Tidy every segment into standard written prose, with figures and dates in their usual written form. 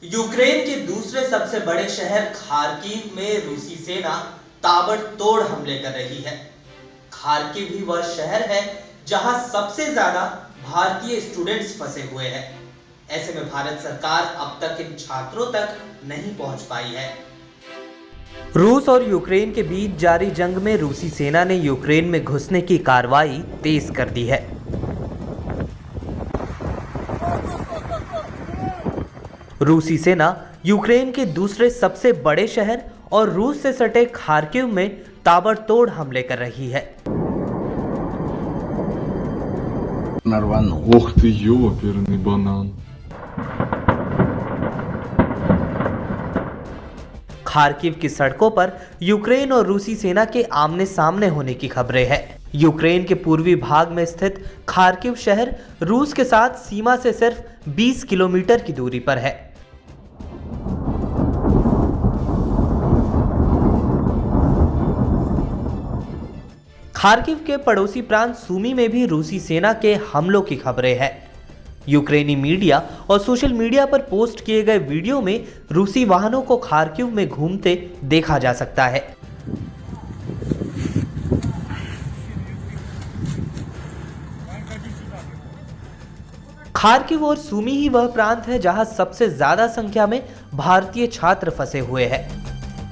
Ukraine के दूसरे सबसे बड़े शहर खार्किव में रूसी सेना ताबड़तोड़ हमले कर रही है। खार्किव ही वह शहर है जहां सबसे ज्यादा भारतीय स्टूडेंट्स फंसे हुए हैं। ऐसे में भारत सरकार अब तक इन छात्रों तक नहीं पहुंच पाई है। रूस और यूक्रेन के बीच जारी जंग में रूसी सेना ने यूक्रेन में घुसने की कार्रवाई तेज कर दी है। रूसी सेना यूक्रेन के दूसरे सबसे बड़े शहर और रूस से सटे खार्किव में ताबड़तोड़ हमले कर रही है। Ох ты, ёперный банан. खार्किव की सड़कों पर यूक्रेन और रूसी सेना के आमने सामने होने की खबरें हैं। यूक्रेन के पूर्वी भाग में स्थित खार्किव शहर रूस के साथ सीमा से सिर्फ 20 किलोमीटर की दूरी पर है। खार्किव के पड़ोसी प्रांत सूमी में भी रूसी सेना के हमलों की खबरें हैं। यूक्रेनी मीडिया और सोशल मीडिया पर पोस्ट किए गए वीडियो में रूसी वाहनों को खार्किव में घूमते देखा जा सकता है। खार्किव और सूमी ही वह प्रांत है जहां सबसे ज्यादा संख्या में भारतीय छात्र फंसे हुए हैं।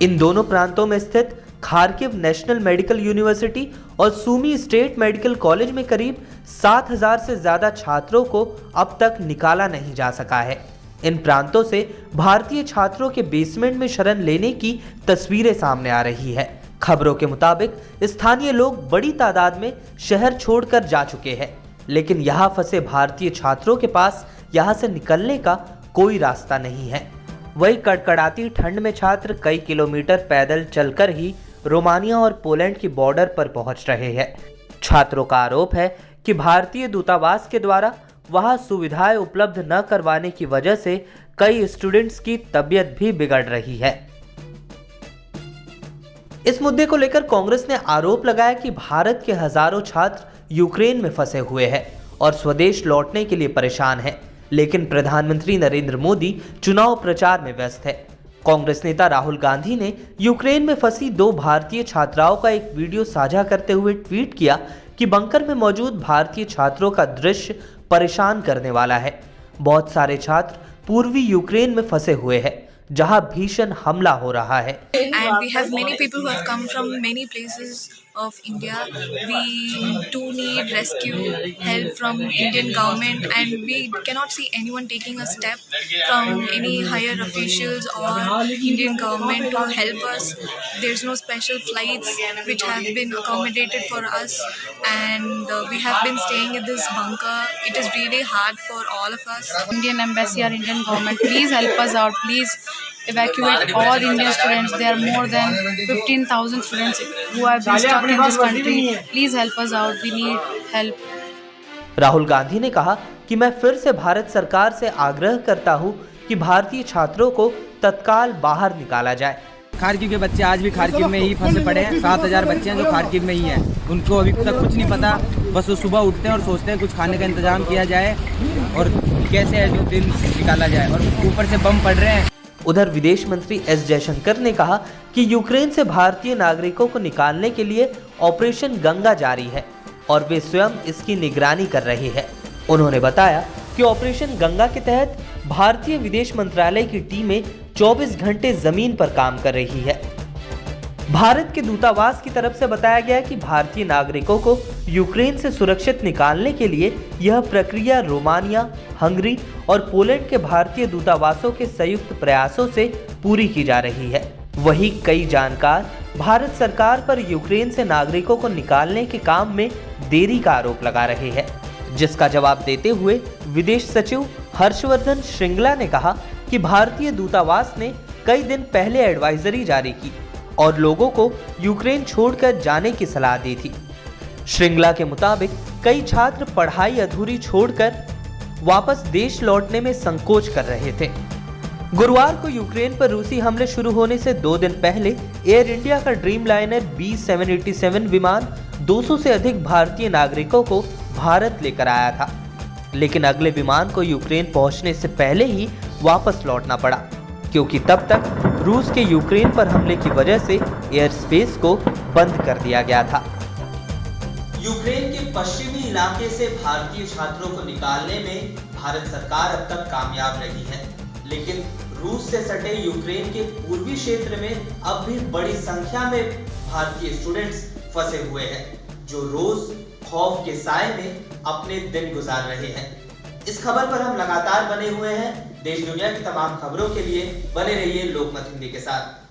इन दोनों प्रांतों में स्थित खार्किव नेशनल मेडिकल यूनिवर्सिटी और सूमी स्टेट मेडिकल कॉलेज में करीब 7,000 से ज्यादा छात्रों को अब तक निकाला नहीं जा सका है। इन प्रांतों से भारतीय छात्रों के बेसमेंट में शरण लेने की तस्वीरें सामने आ रही है। खबरों के मुताबिक स्थानीय लोग बड़ी तादाद में शहर छोड़कर जा चुके हैं, लेकिन यहाँ फंसे भारतीय छात्रों के पास यहाँ से निकलने का कोई रास्ता नहीं है। वही कड़कड़ाती ठंड में छात्र कई किलोमीटर पैदल चलकर ही रोमानिया और पोलैंड की बॉर्डर पर पहुंच रहे हैं। छात्रों का आरोप है कि भारतीय दूतावास के द्वारा वहां सुविधाएं उपलब्ध न करवाने की वजह से कई स्टूडेंट्स की तबीयत भी बिगड़ रही है। इस मुद्दे को लेकर कांग्रेस ने आरोप लगाया कि भारत के हजारों छात्र यूक्रेन में फंसे हुए हैं और स्वदेश लौटने के लिए परेशान हैं, लेकिन प्रधानमंत्री नरेंद्र मोदी चुनाव प्रचार में व्यस्त है। कांग्रेस नेता राहुल गांधी ने यूक्रेन में फंसी 2 भारतीय छात्राओं का एक वीडियो साझा करते हुए ट्वीट किया कि बंकर में मौजूद भारतीय छात्रों का दृश्य परेशान करने वाला है। बहुत सारे छात्र पूर्वी यूक्रेन में फंसे हुए हैं जहां भीषण हमला हो रहा है। And we have many people who have come from many places of India. We do need rescue help from Indian government, and we cannot see anyone taking a step from any higher officials or Indian government to help us. There's no special flights which have been accommodated for us, and we have been staying in this bunker. It is really hard for all of us. Indian embassy or Indian government, please help us out. Please evacuate all Indian students. There are more than 15,000 students who have been stuck in this country. Please help us out. We need help. Rahul Gandhi ने कहा कि मैं फिर से भारत सरकार से आग्रह करता हूं कि भारतीय छात्रों को तत्काल बाहर निकाला जाए। खार्किव के बच्चे आज भी खार्किव में ही फंसे पड़े हैं। 7,000 बच्चे हैं जो खार्किव में ही हैं। उनको अभी तक कुछ नहीं पता, बस वो सुबह उठते हैं और सोचते हैं कुछ खाने का इंतजाम किया जाए और कैसे है जो दिन निकाला जाए, और ऊपर से बम पड़ रहे हैं। उधर विदेश मंत्री एस जयशंकर ने कहा कि यूक्रेन से भारतीय नागरिकों को निकालने के लिए ऑपरेशन गंगा जारी है और वे स्वयं इसकी निगरानी कर रहे हैं। उन्होंने बताया कि ऑपरेशन गंगा के तहत भारतीय विदेश मंत्रालय की टीमें 24 घंटे जमीन पर काम कर रही है। भारत के दूतावास की तरफ से बताया गया कि भारतीय नागरिकों को यूक्रेन से सुरक्षित निकालने के लिए यह प्रक्रिया रोमानिया, हंगरी और पोलैंड के भारतीय दूतावासों के संयुक्त प्रयासों से पूरी की जा रही है। वहीं कई जानकार भारत सरकार पर यूक्रेन से नागरिकों को निकालने के काम में देरी का आरोप लगा रहे हैं, जिसका जवाब देते हुए विदेश सचिव हर्षवर्धन श्रृंगला ने कहा कि भारतीय दूतावास ने कई दिन पहले एडवाइजरी जारी की और लोगों को यूक्रेन छोड़कर जाने की सलाह दी थी। श्रृंगला के मुताबिक कई छात्र पढ़ाई अधूरी छोड़कर वापस देश लौटने में संकोच कर रहे थे। गुरुवार को यूक्रेन पर रूसी हमले शुरू होने से 2 दिन पहले एयर इंडिया का ड्रीम लाइनर B787 विमान 200 से अधिक भारतीय नागरिकों को भारत लेकर आया था, लेकिन अगले विमान को यूक्रेन पहुंचने से पहले ही वापस लौटना पड़ा, क्योंकि तब तक रूस के यूक्रेन पर हमले की वजह से एयर स्पेस को बंद कर दिया गया था। यूक्रेन के पश्चिमी इलाके से भारतीय छात्रों को निकालने में भारत सरकार अब तक कामयाब रही है, लेकिन रूस से सटे यूक्रेन के पूर्वी क्षेत्र में अब भी बड़ी संख्या में भारतीय स्टूडेंट्स फंसे हुए हैं, जो रोज खौफ के साए में अपने दिन गुजार रहे हैं। इस खबर पर हम लगातार बने हुए हैं। देश दुनिया की तमाम खबरों के लिए बने रहिए लोकमत हिंदी के साथ।